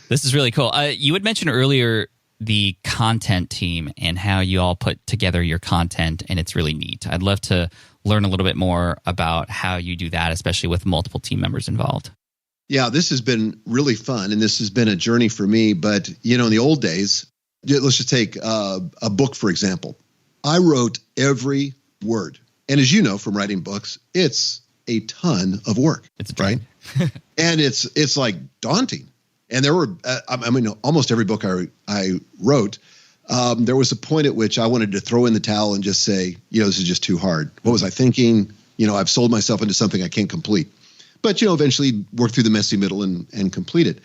This is really cool. You had mentioned earlier the content team and how you all put together your content, and it's really neat. I'd love to learn a little bit more about how you do that, especially with multiple team members involved. Yeah, this has been really fun, and this has been a journey for me. But, in the old days, let's just take a book, for example. I wrote every word. And as you know from writing books, it's a ton of work. It's a drag. Right? And it's like daunting. And there were, almost every book I wrote, there was a point at which I wanted to throw in the towel and just say, this is just too hard. What was I thinking? I've sold myself into something I can't complete. But, eventually work through the messy middle and complete it.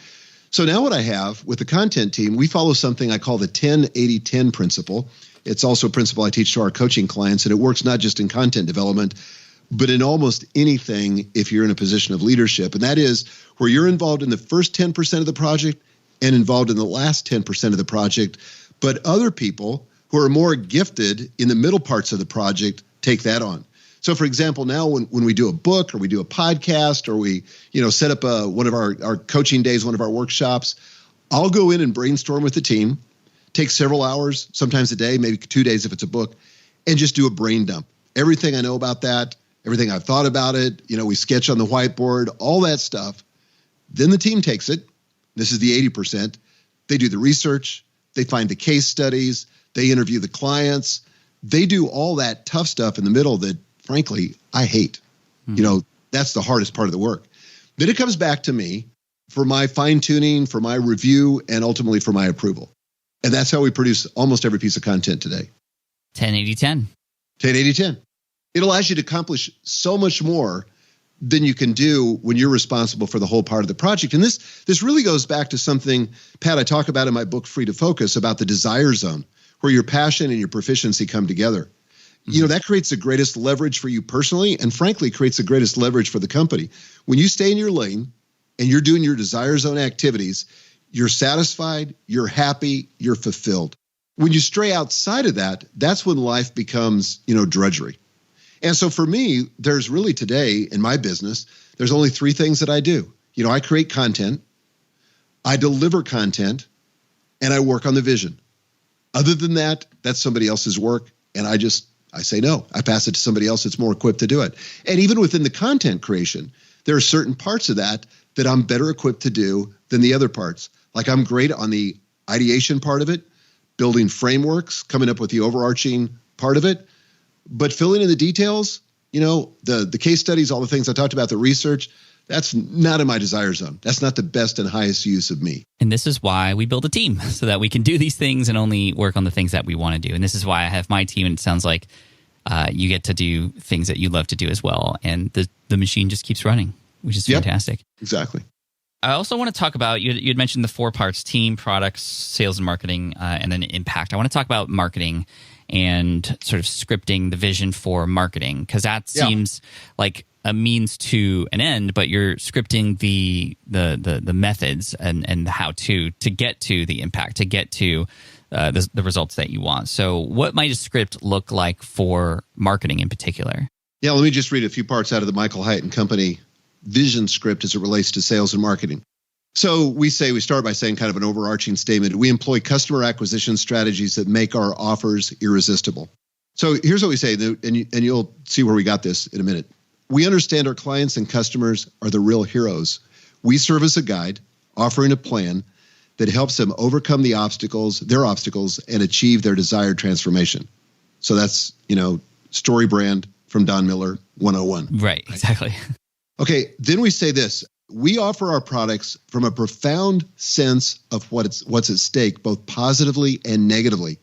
So now what I have with the content team, we follow something I call the 10-80-10 principle. It's also a principle I teach to our coaching clients, and it works not just in content development, but in almost anything if you're in a position of leadership. And that is where you're involved in the first 10% of the project and involved in the last 10% of the project, but other people who are more gifted in the middle parts of the project take that on. So, for example, now when we do a book or we do a podcast or we set up one of our coaching days, one of our workshops, I'll go in and brainstorm with the team, take several hours, sometimes a day, maybe 2 days if it's a book, and just do a brain dump. Everything I know about that, everything I've thought about it, we sketch on the whiteboard, all that stuff. Then the team takes it. This is the 80%. They do the research. They find the case studies. They interview the clients. They do all that tough stuff in the middle that, frankly, I hate. That's the hardest part of the work. Then it comes back to me for my fine tuning, for my review, and ultimately for my approval. And that's how we produce almost every piece of content today. 10-80-10. 10-80-10. It allows you to accomplish so much more than you can do when you're responsible for the whole part of the project. And this really goes back to something, Pat, I talk about in my book, Free to Focus, about the desire zone, where your passion and your proficiency come together. That creates the greatest leverage for you personally, and frankly, creates the greatest leverage for the company. When you stay in your lane and you're doing your desire zone activities, you're satisfied, you're happy, you're fulfilled. When you stray outside of that, that's when life becomes, drudgery. And so for me, there's really today in my business, there's only three things that I do. I create content, I deliver content, and I work on the vision. Other than that, that's somebody else's work. And I say no. I pass it to somebody else that's more equipped to do it. And even within the content creation, there are certain parts of that I'm better equipped to do than the other parts. Like I'm great on the ideation part of it, building frameworks, coming up with the overarching part of it. But filling in the details, the case studies, all the things I talked about, the research, that's not in my desire zone. That's not the best and highest use of me. And this is why we build a team, so that we can do these things and only work on the things that we want to do. And this is why I have my team, and it sounds like you get to do things that you love to do as well. And the machine just keeps running, which is fantastic. Exactly. I also want to talk about, you had mentioned the 4 parts: team, products, sales and marketing, and then impact. I want to talk about marketing and sort of scripting the vision for marketing, because that seems like a means to an end, but you're scripting the methods and the how to get to the impact, to get to the results that you want. So what might a script look like for marketing in particular? Yeah, let me just read a few parts out of the Michael Hyatt and Company vision script as it relates to sales and marketing. So we start by saying kind of an overarching statement. We employ customer acquisition strategies that make our offers irresistible. So here's what we say, and you'll see where we got this in a minute. We understand our clients and customers are the real heroes. We serve as a guide, offering a plan that helps them overcome their obstacles, and achieve their desired transformation. So that's, story brand from Don Miller 101. Right, exactly. Okay, then we say this. We offer our products from a profound sense of what's at stake, both positively and negatively.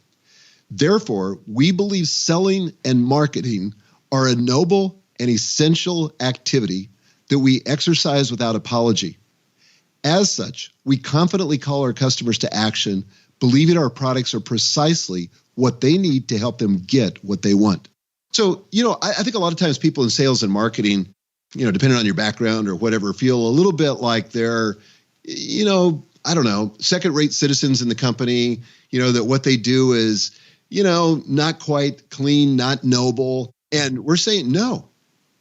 Therefore, we believe selling and marketing are a noble and essential activity that we exercise without apology. As such, we confidently call our customers to action, believing our products are precisely what they need to help them get what they want. So, I think a lot of times people in sales and marketing, depending on your background or whatever, feel a little bit like they're, second-rate citizens in the company, that what they do is, not quite clean, not noble. And we're saying, no.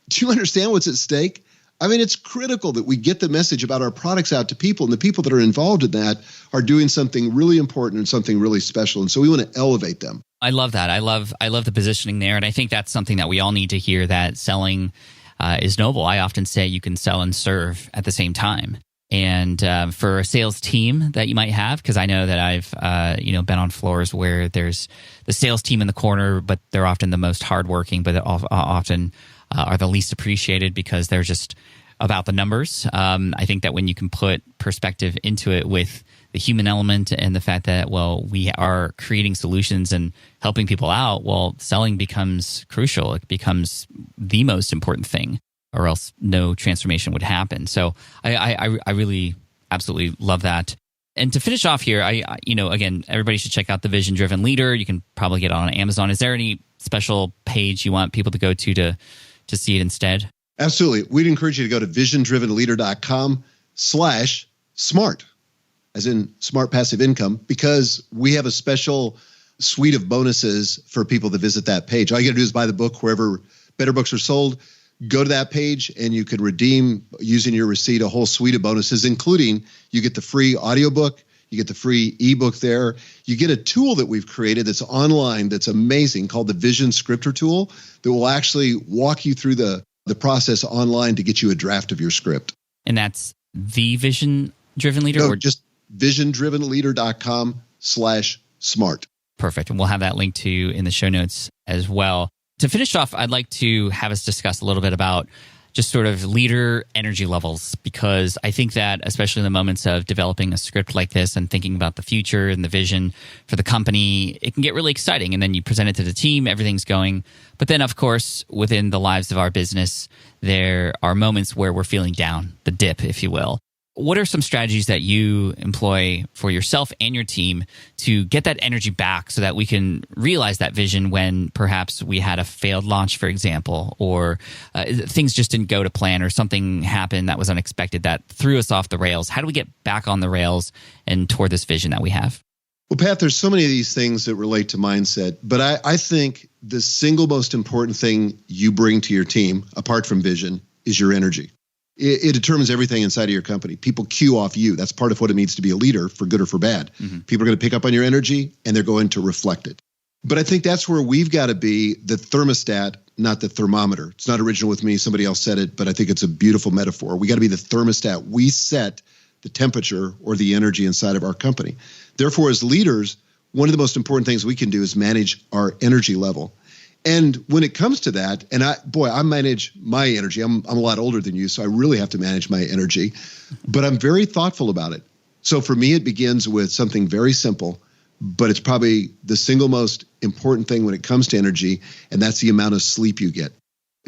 Do you understand what's at stake? I mean, it's critical that we get the message about our products out to people, and the people that are involved in that are doing something really important and something really special. And so we want to elevate them. I love that. I love the positioning there. And I think that's something that we all need to hear, that selling is noble. I often say you can sell and serve at the same time. And for a sales team that you might have, because I know that I've been on floors where there's the sales team in the corner, but they're often the most hardworking, but often are the least appreciated because they're just about the numbers. I think that when you can put perspective into it with the human element and the fact that, we are creating solutions and helping people out, selling becomes crucial. It becomes the most important thing, or else no transformation would happen. So I really absolutely love that. And to finish off here, again, everybody should check out the Vision Driven Leader. You can probably get it on Amazon. Is there any special page you want people to go to see it instead? Absolutely. We'd encourage you to go to visiondrivenleader.com/smart, as in smart passive income, because we have a special suite of bonuses for people to visit that page. All you got to do is buy the book wherever better books are sold. Go to that page and you could redeem, using your receipt, a whole suite of bonuses, including you get the free audiobook, you get the free ebook there. You get a tool that we've created that's online that's amazing called the Vision Scripter tool that will actually walk you through the process online to get you a draft of your script. And that's the Vision Driven Leader? No, just visiondrivenleader.com/smart. Perfect. And we'll have that link to you in the show notes as well. To finish off, I'd like to have us discuss a little bit about just sort of leader energy levels, because I think that especially in the moments of developing a script like this and thinking about the future and the vision for the company, it can get really exciting. And then you present it to the team, everything's going. But then, of course, within the lives of our business, there are moments where we're feeling down, the dip, if you will. What are some strategies that you employ for yourself and your team to get that energy back so that we can realize that vision when perhaps we had a failed launch, for example, or things just didn't go to plan, or something happened that was unexpected that threw us off the rails? How do we get back on the rails and toward this vision that we have? Well, Pat, there's so many of these things that relate to mindset, but I think the single most important thing you bring to your team, apart from vision, is your energy. It determines everything inside of your company. People cue off you. That's part of what it means to be a leader, for good or for bad. Mm-hmm. People are going to pick up on your energy, and they're going to reflect it. But I think that's where we've got to be the thermostat, not the thermometer. It's not original with me. Somebody else said it, but I think it's a beautiful metaphor. We got to be the thermostat. We set the temperature or the energy inside of our company. Therefore, as leaders, one of the most important things we can do is manage our energy level. And when it comes to that, and I manage my energy. I'm a lot older than you, so I really have to manage my energy, but I'm very thoughtful about it. So for me, it begins with something very simple, but it's probably the single most important thing when it comes to energy, and that's the amount of sleep you get.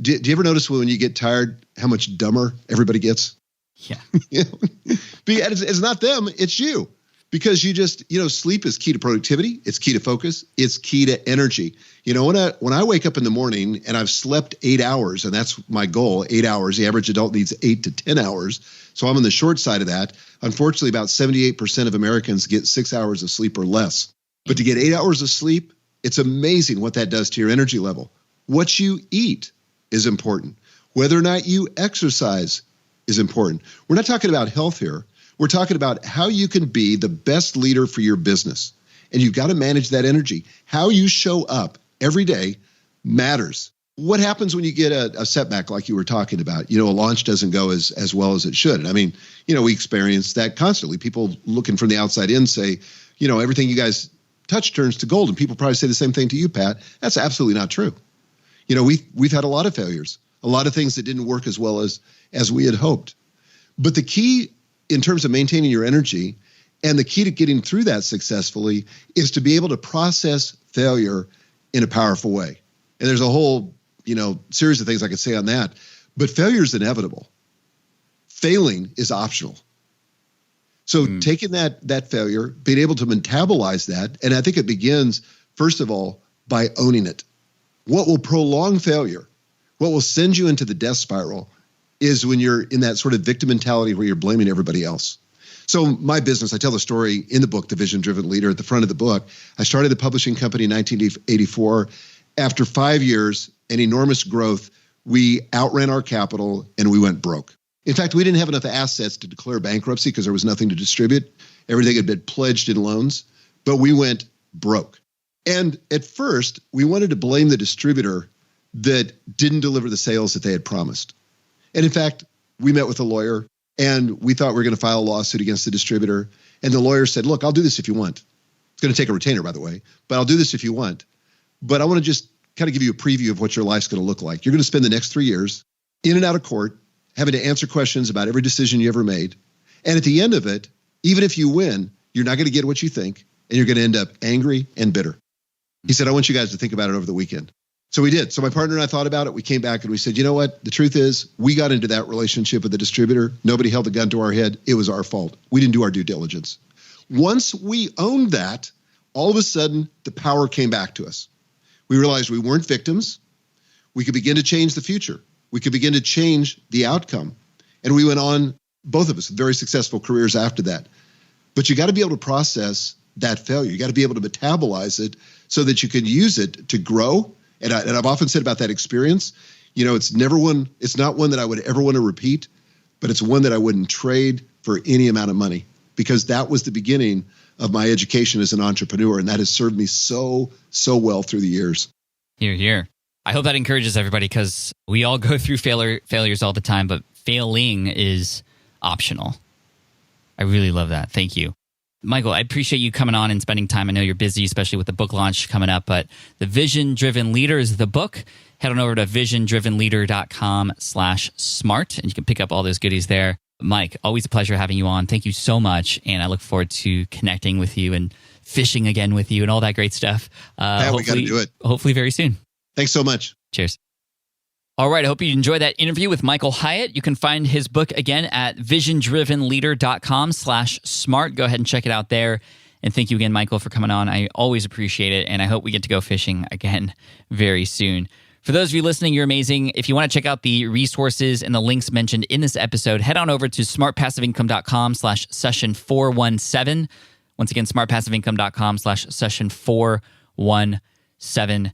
Do you ever notice when you get tired, how much dumber everybody gets? Yeah. It's not them, it's you. Because you just, sleep is key to productivity. It's key to focus. It's key to energy. When I wake up in the morning and I've slept 8 hours, and that's my goal, 8 hours, the average adult needs 8 to 10 hours. So I'm on the short side of that. Unfortunately, about 78% of Americans get 6 hours of sleep or less. But to get 8 hours of sleep, it's amazing what that does to your energy level. What you eat is important. Whether or not you exercise is important. We're not talking about health here. We're talking about how you can be the best leader for your business. And you've got to manage that energy. How you show up every day matters. What happens when you get a setback like you were talking about? A launch doesn't go as well as it should. And I mean, we experience that constantly. People looking from the outside in say, everything you guys touch turns to gold. And people probably say the same thing to you, Pat. That's absolutely not true. We've had a lot of failures, a lot of things that didn't work as well as we had hoped. But the key in terms of maintaining your energy, and the key to getting through that successfully, is to be able to process failure in a powerful way. And there's a whole, series of things I could say on that. But failure is inevitable. Failing is optional. So taking that failure, being able to metabolize that, and I think it begins, first of all, by owning it. What will prolong failure, what will send you into the death spiral, is when you're in that sort of victim mentality where you're blaming everybody else. So my business, I tell the story in the book, The Vision Driven Leader, at the front of the book. I started the publishing company in 1984. After 5 years and enormous growth, we outran our capital and we went broke. In fact, we didn't have enough assets to declare bankruptcy because there was nothing to distribute. Everything had been pledged in loans, but we went broke. And at first, we wanted to blame the distributor that didn't deliver the sales that they had promised. And in fact, we met with a lawyer and we thought we were going to file a lawsuit against the distributor. And the lawyer said, look, I'll do this if you want. It's going to take a retainer, by the way, but I'll do this if you want. But I want to just kind of give you a preview of what your life's going to look like. You're going to spend the next 3 years in and out of court, having to answer questions about every decision you ever made. And at the end of it, even if you win, you're not going to get what you think, and you're going to end up angry and bitter. He said, I want you guys to think about it over the weekend. So we did. So my partner and I thought about it. We came back and we said, you know what? The truth is, we got into that relationship with the distributor. Nobody held a gun to our head. It was our fault. We didn't do our due diligence. Once we owned that, all of a sudden, the power came back to us. We realized we weren't victims. We could begin to change the future. We could begin to change the outcome. And we went on, both of us, very successful careers after that. But you got to be able to process that failure. You got to be able to metabolize it so that you can use it to grow. And I've often said about that experience, it's not one that I would ever want to repeat, but it's one that I wouldn't trade for any amount of money, because that was the beginning of my education as an entrepreneur. And that has served me so well through the years. Hear, hear. I hope that encourages everybody, because we all go through failures all the time, but failing is optional. I really love that. Thank you. Michael, I appreciate you coming on and spending time. I know you're busy, especially with the book launch coming up, but The Vision Driven Leader is the book. Head on over to visiondrivenleader.com/smart, and you can pick up all those goodies there. Mike, always a pleasure having you on. Thank you so much, and I look forward to connecting with you and fishing again with you and all that great stuff. Yeah, we got to do it. Hopefully very soon. Thanks so much. Cheers. All right, I hope you enjoyed that interview with Michael Hyatt. You can find his book again at visiondrivenleader.com/smart. Go ahead and check it out there. And thank you again, Michael, for coming on. I always appreciate it, and I hope we get to go fishing again very soon. For those of you listening, you're amazing. If you want to check out the resources and the links mentioned in this episode, head on over to smartpassiveincome.com/session417. Once again, smartpassiveincome.com/session 417.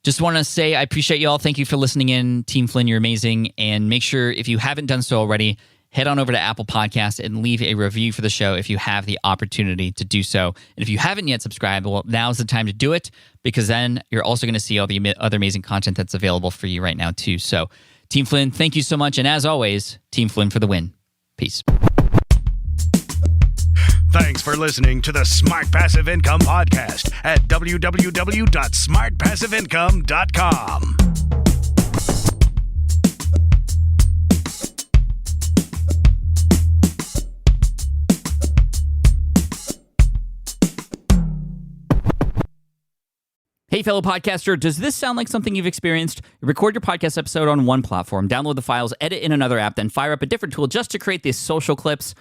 Just want to say I appreciate you all. Thank you for listening in. Team Flynn, you're amazing. And make sure, if you haven't done so already, head on over to Apple Podcasts and leave a review for the show if you have the opportunity to do so. And if you haven't yet subscribed, well, now's the time to do it, because then you're also going to see all the other amazing content that's available for you right now too. So Team Flynn, thank you so much. And as always, Team Flynn for the win. Peace. Thanks for listening to the Smart Passive Income Podcast at www.smartpassiveincome.com. Hey, fellow podcaster, does this sound like something you've experienced? Record your podcast episode on one platform, download the files, edit in another app, then fire up a different tool just to create these social clips.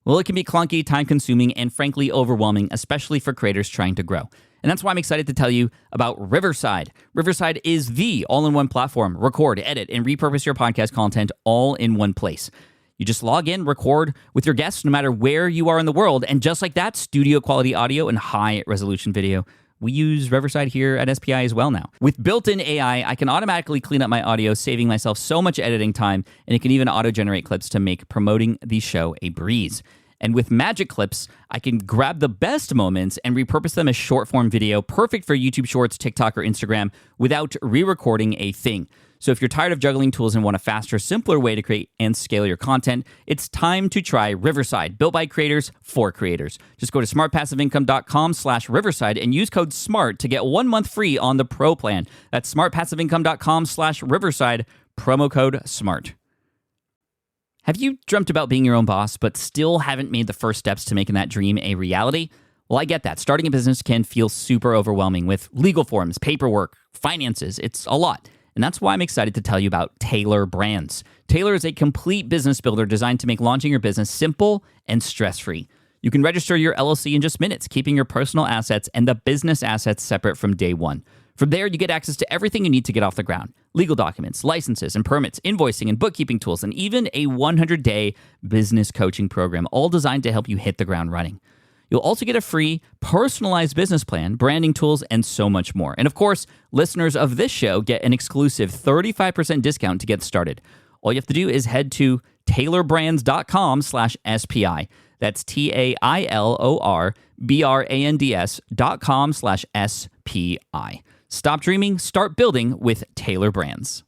Well, it can be clunky, time-consuming, and frankly overwhelming, especially for creators trying to grow. And that's why I'm excited to tell you about Riverside. Riverside is the all-in-one platform. Record, edit, and repurpose your podcast content all in one place. You just log in, record with your guests no matter where you are in the world, and just like that, studio-quality audio and high-resolution video. We use Riverside here at SPI as well now. With built-in AI, I can automatically clean up my audio, saving myself so much editing time, and it can even auto-generate clips to make promoting the show a breeze. And with Magic Clips, I can grab the best moments and repurpose them as short-form video, perfect for YouTube Shorts, TikTok, or Instagram, without re-recording a thing. So if you're tired of juggling tools and want a faster, simpler way to create and scale your content, it's time to try Riverside, built by creators for creators. Just go to smartpassiveincome.com/Riverside and use code SMART to get 1 month free on the Pro plan. That's smartpassiveincome.com/Riverside, promo code SMART. Have you dreamt about being your own boss, but still haven't made the first steps to making that dream a reality? Well, I get that. Starting a business can feel super overwhelming with legal forms, paperwork, finances. It's a lot. And that's why I'm excited to tell you about Taylor Brands. Taylor is a complete business builder designed to make launching your business simple and stress-free. You can register your LLC in just minutes, keeping your personal assets and the business assets separate from day one. From there, you get access to everything you need to get off the ground. Legal documents, licenses and permits, invoicing and bookkeeping tools, and even a 100-day business coaching program, all designed to help you hit the ground running. You'll also get a free, personalized business plan, branding tools, and so much more. And of course, listeners of this show get an exclusive 35% discount to get started. All you have to do is head to taylorbrands.com/SPI. That's TAILORBRANDS.com/SPI. Stop dreaming, start building with Taylor Brands.